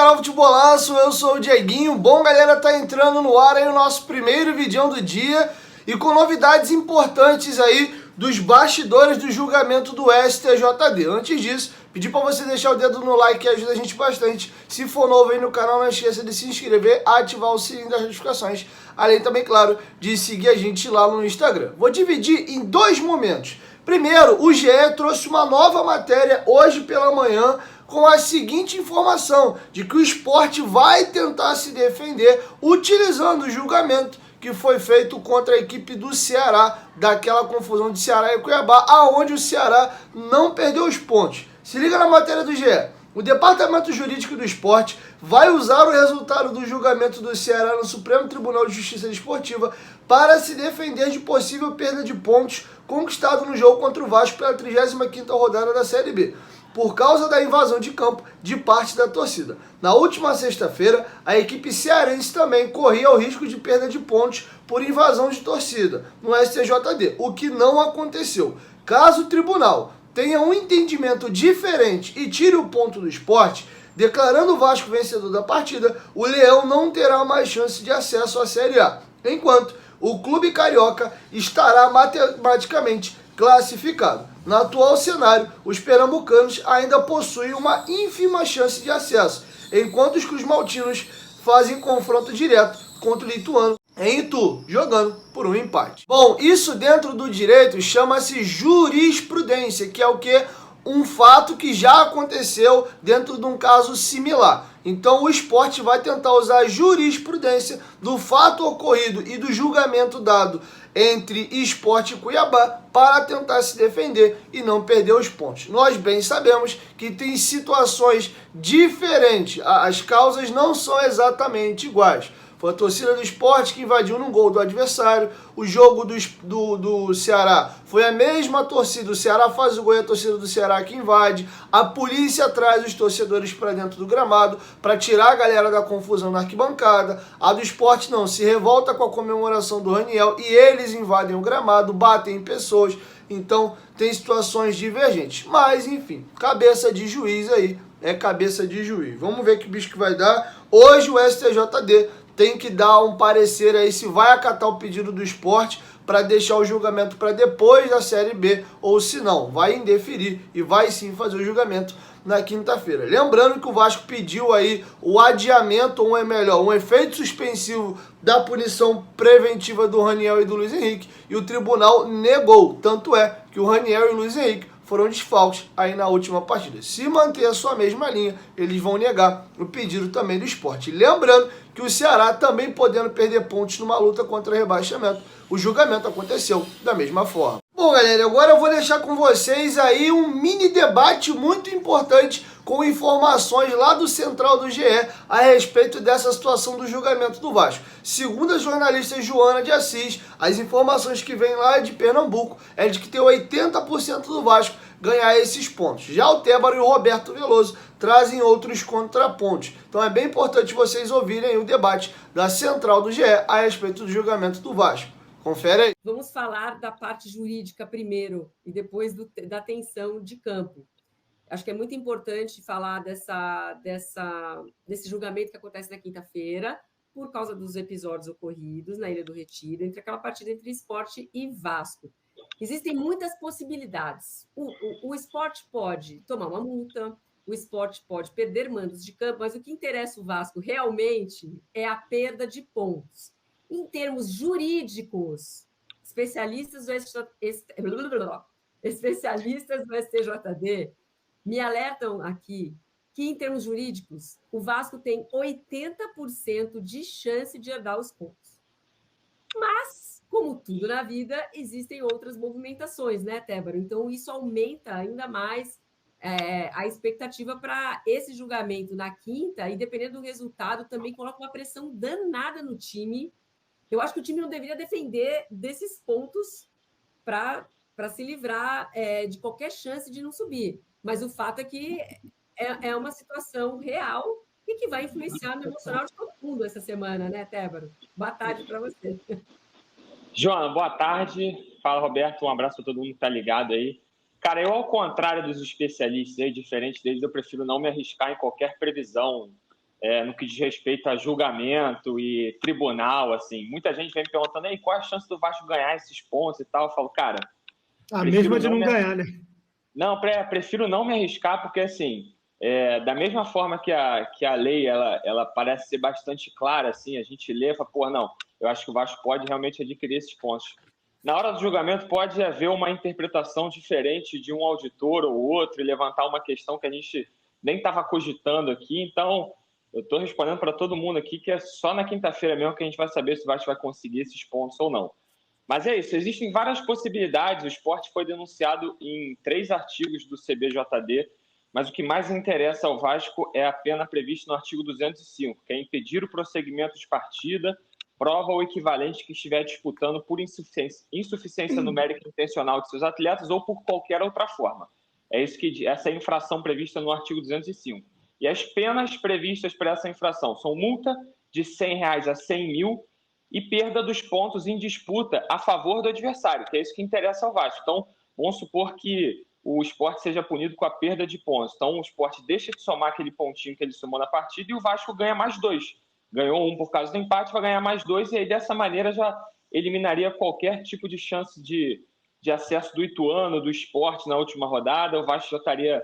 canal Futebolaço, eu sou o Dieguinho. Bom, galera, tá entrando no ar aí o nosso primeiro vídeo do dia e com novidades importantes aí dos bastidores do julgamento do STJD. Antes disso, pedir para você deixar o dedo no like que ajuda a gente bastante. Se for novo aí no canal, não esqueça de se inscrever, ativar o sininho das notificações, além também, claro, de seguir a gente lá no Instagram. Vou dividir em dois momentos. Primeiro, o GE trouxe uma nova matéria hoje pela manhã com a seguinte informação, de que o Sport vai tentar se defender utilizando o julgamento que foi feito contra a equipe do Ceará, daquela confusão de Ceará e Cuiabá, aonde o Ceará não perdeu os pontos. Se liga na matéria do GE. O Departamento Jurídico do Sport vai usar o resultado do julgamento do Ceará no Supremo Tribunal de Justiça Desportiva para se defender de possível perda de pontos conquistado no jogo contra o Vasco pela 35ª rodada da Série B, por causa da invasão de campo de parte da torcida. Na última sexta-feira, a equipe cearense também corria o risco de perda de pontos por invasão de torcida no STJD, o que não aconteceu. Caso o tribunal tenha um entendimento diferente e tire o ponto do Sport, declarando o Vasco vencedor da partida, o Leão não terá mais chance de acesso à Série A, enquanto o clube carioca estará matematicamente classificado. No atual cenário, os pernambucanos ainda possuem uma ínfima chance de acesso, enquanto os cruzmaltinos fazem confronto direto contra o lituano em Itu, jogando por um empate. Bom, isso dentro do direito chama-se jurisprudência, que é o que? Um fato que já aconteceu dentro de um caso similar. Então o Sport vai tentar usar a jurisprudência do fato ocorrido e do julgamento dado entre Sport e Cuiabá para tentar se defender e não perder os pontos. Nós bem sabemos que tem situações diferentes, as causas não são exatamente iguais. Foi a torcida do Sport que invadiu num gol do adversário. O jogo do Ceará foi a mesma torcida. O Ceará faz o gol e a torcida do Ceará que invade. A polícia traz os torcedores para dentro do gramado para tirar a galera da confusão na arquibancada. A do Sport não, se revolta com a comemoração do Raniel e eles invadem o gramado, batem em pessoas. Então tem situações divergentes. Mas enfim, cabeça de juiz aí é cabeça de juiz. Vamos ver que bicho que vai dar. Hoje o STJD tem que dar um parecer aí se vai acatar o pedido do Sport para deixar o julgamento para depois da Série B ou se não, vai indeferir e vai sim fazer o julgamento na quinta-feira. Lembrando que o Vasco pediu aí o adiamento, ou é melhor, um efeito suspensivo da punição preventiva do Raniel e do Luiz Henrique e o tribunal negou. Tanto é que o Raniel e o Luiz Henrique foram desfalques aí na última partida. Se manter a sua mesma linha, eles vão negar o pedido também do Sport. Lembrando que o Ceará também podendo perder pontos numa luta contra o rebaixamento. O julgamento aconteceu da mesma forma. Bom, galera, agora eu vou deixar com vocês aí um mini debate muito importante com informações lá do Central do GE a respeito dessa situação do julgamento do Vasco. Segundo a jornalista Joana de Assis, as informações que vêm lá de Pernambuco é de que tem 80% do Vasco ganhar esses pontos. Já o Tébaro e o Roberto Veloso trazem outros contrapontos. Então é bem importante vocês ouvirem o debate da Central do GE a respeito do julgamento do Vasco. Confere aí. Vamos falar da parte jurídica primeiro e depois da tensão de campo. Acho que é muito importante falar desse julgamento que acontece na quinta-feira, por causa dos episódios ocorridos na Ilha do Retiro, entre aquela partida entre Sport e Vasco. Existem muitas possibilidades. O Sport pode tomar uma multa, o Sport pode perder mandos de campo, mas o que interessa o Vasco realmente é a perda de pontos. Em termos jurídicos, especialistas do STJD me alertam aqui que, em termos jurídicos, o Vasco tem 80% de chance de herdar os pontos. Mas, como tudo na vida, existem outras movimentações, né, Tébaro? Então, isso aumenta ainda mais a expectativa para esse julgamento na quinta, e dependendo do resultado, também coloca uma pressão danada no time. Eu acho que o time não deveria defender desses pontos para se livrar de qualquer chance de não subir. Mas o fato é que é uma situação real e que vai influenciar no emocional de todo mundo essa semana, né, Tébaro? Boa tarde para você. Joana, boa tarde. Fala, Roberto. Um abraço para todo mundo que está ligado aí. Cara, eu, ao contrário dos especialistas aí, diferente deles, eu prefiro não me arriscar em qualquer previsão no que diz respeito a julgamento e tribunal, assim. Muita gente vem me perguntando, qual é a chance do Vasco ganhar esses pontos e tal? Eu falo, cara... A mesma de não ganhar, né? Não, prefiro não me arriscar, porque, assim, da mesma forma que a lei, ela parece ser bastante clara, assim, a gente lê e fala, pô, não, eu acho que o Vasco pode realmente adquirir esses pontos. Na hora do julgamento pode haver uma interpretação diferente de um auditor ou outro e levantar uma questão que a gente nem estava cogitando aqui, então eu estou respondendo para todo mundo aqui que é só na quinta-feira mesmo que a gente vai saber se o Vasco vai conseguir esses pontos ou não. Mas é isso, existem várias possibilidades. O esporte foi denunciado em 3 artigos do CBJD, mas o que mais interessa ao Vasco é a pena prevista no artigo 205, que é impedir o prosseguimento de partida, prova ou equivalente que estiver disputando por insuficiência numérica intencional de seus atletas ou por qualquer outra forma. Essa é a infração prevista no artigo 205. E as penas previstas para essa infração são multa de R$100 a R$100.000 e perda dos pontos em disputa a favor do adversário, que é isso que interessa ao Vasco. Então, vamos supor que o esporte seja punido com a perda de pontos. Então, o esporte deixa de somar aquele pontinho que ele somou na partida e o Vasco ganha mais 2. Ganhou 1 por causa do empate, vai ganhar mais 2, e aí dessa maneira já eliminaria qualquer tipo de chance de acesso do Ituano, do esporte na última rodada. O Vasco já estaria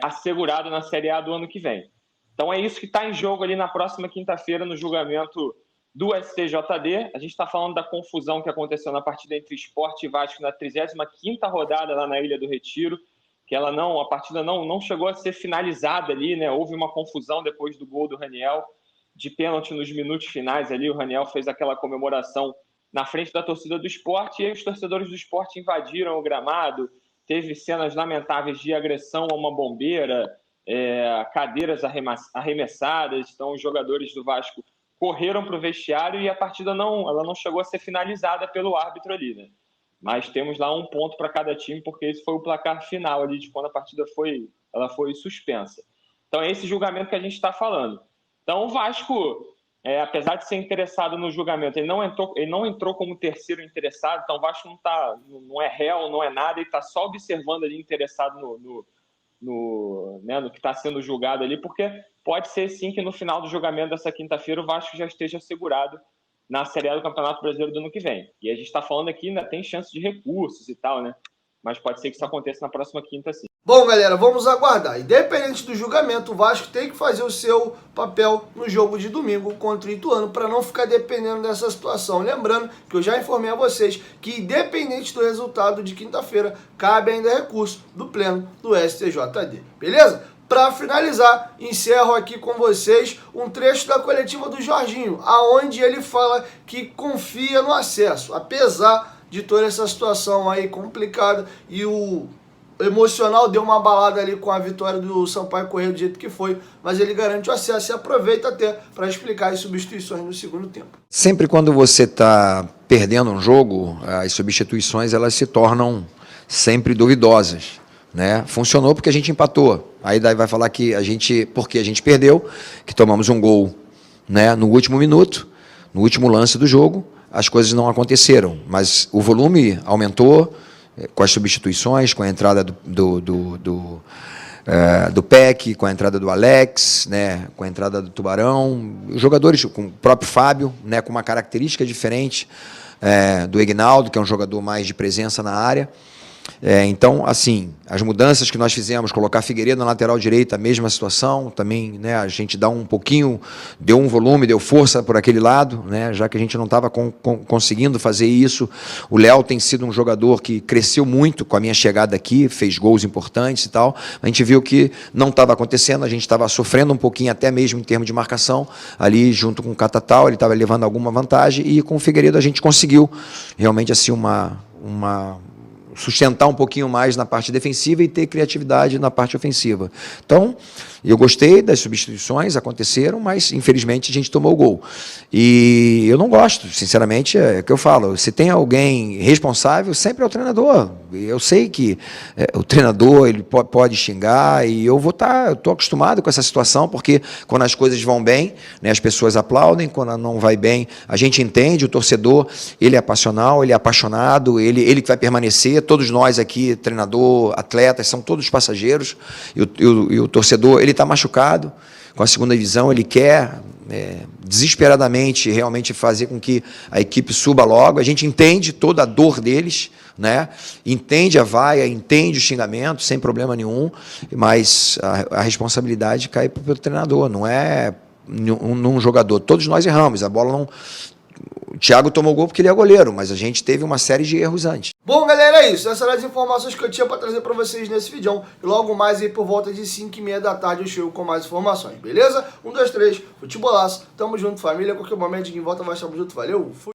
assegurado na Série A do ano que vem. Então, é isso que está em jogo ali na próxima quinta-feira no julgamento do STJD. A gente está falando da confusão que aconteceu na partida entre Sport e Vasco na 35ª rodada lá na Ilha do Retiro, que a partida não chegou a ser finalizada ali, né? Houve uma confusão depois do gol do Raniel, de pênalti nos minutos finais ali. O Raniel fez aquela comemoração na frente da torcida do Sport, e aí os torcedores do Sport invadiram o gramado. Teve cenas lamentáveis de agressão a uma bombeira, cadeiras arremessadas. Então os jogadores do Vasco correram para o vestiário e a partida ela não chegou a ser finalizada pelo árbitro ali, né? Mas temos lá 1 ponto para cada time, porque esse foi o placar final ali de quando a partida foi suspensa. Então é esse julgamento que a gente está falando. Então o Vasco, apesar de ser interessado no julgamento, ele não entrou como terceiro interessado. Então o Vasco não é réu, não é nada, ele está só observando ali, interessado no que está sendo julgado ali, porque pode ser sim que no final do julgamento dessa quinta-feira o Vasco já esteja assegurado na Série A do Campeonato Brasileiro do ano que vem. E a gente está falando aqui, ainda tem chance de recursos e tal, né? Mas pode ser que isso aconteça na próxima quinta, sim. Bom, galera, vamos aguardar. Independente do julgamento, o Vasco tem que fazer o seu papel no jogo de domingo contra o Ituano, para não ficar dependendo dessa situação. Lembrando que eu já informei a vocês que, independente do resultado de quinta-feira, cabe ainda recurso do Pleno do STJD. Beleza? Para finalizar, encerro aqui com vocês um trecho da coletiva do Jorginho, aonde ele fala que confia no acesso, apesar de toda essa situação aí complicada, e o emocional deu uma balada ali com a vitória do Sampaio Corrêa do jeito que foi, mas ele garante o acesso e aproveita até para explicar as substituições no segundo tempo. Sempre quando você está perdendo um jogo, as substituições elas se tornam sempre duvidosas, né? Funcionou porque a gente empatou. Aí daí vai falar que porque a gente perdeu, que tomamos um gol, né, no último minuto, no último lance do jogo, as coisas não aconteceram, mas o volume aumentou com as substituições, com a entrada do PEC, com a entrada do Alex, né, com a entrada do Tubarão, os jogadores, com o próprio Fábio, né, com uma característica diferente do Ignaldo, que é um jogador mais de presença na área. Então, assim, as mudanças que nós fizemos, colocar Figueiredo na lateral direita, a mesma situação, também, né, a gente dá um pouquinho, deu um volume, deu força por aquele lado, né, já que a gente não estava conseguindo fazer isso. O Léo tem sido um jogador que cresceu muito com a minha chegada aqui, fez gols importantes e tal. A gente viu que não estava acontecendo, a gente estava sofrendo um pouquinho, até mesmo em termos de marcação, ali junto com o Catatal, ele estava levando alguma vantagem, e com o Figueiredo a gente conseguiu realmente assim sustentar um pouquinho mais na parte defensiva e ter criatividade na parte ofensiva. Então, eu gostei das substituições, aconteceram, mas infelizmente a gente tomou o gol. E eu não gosto, sinceramente, é o que eu falo, se tem alguém responsável, sempre é o treinador. Eu sei que o treinador ele pode xingar, e eu estou acostumado com essa situação, porque quando as coisas vão bem, né, as pessoas aplaudem, quando não vai bem, a gente entende, o torcedor, ele é passional, ele é apaixonado, ele que vai permanecer. Todos nós aqui, treinador, atletas, são todos passageiros, e o torcedor, ele está machucado, com a segunda divisão, ele quer desesperadamente realmente fazer com que a equipe suba logo. A gente entende toda a dor deles, né? Entende a vaia, entende o xingamento, sem problema nenhum, mas a responsabilidade cai para o treinador, não é num jogador. Todos nós erramos, a bola não... O Thiago tomou gol porque ele é goleiro, mas a gente teve uma série de erros antes. Bom, galera, é isso. Essas eram as informações que eu tinha para trazer para vocês nesse vídeo. E logo mais aí por volta de 5h30 da tarde eu chego com mais informações, beleza? 1, 2, 3, futebolaço. Tamo junto, família. A qualquer momento, de volta, vai estar junto. Valeu, fui.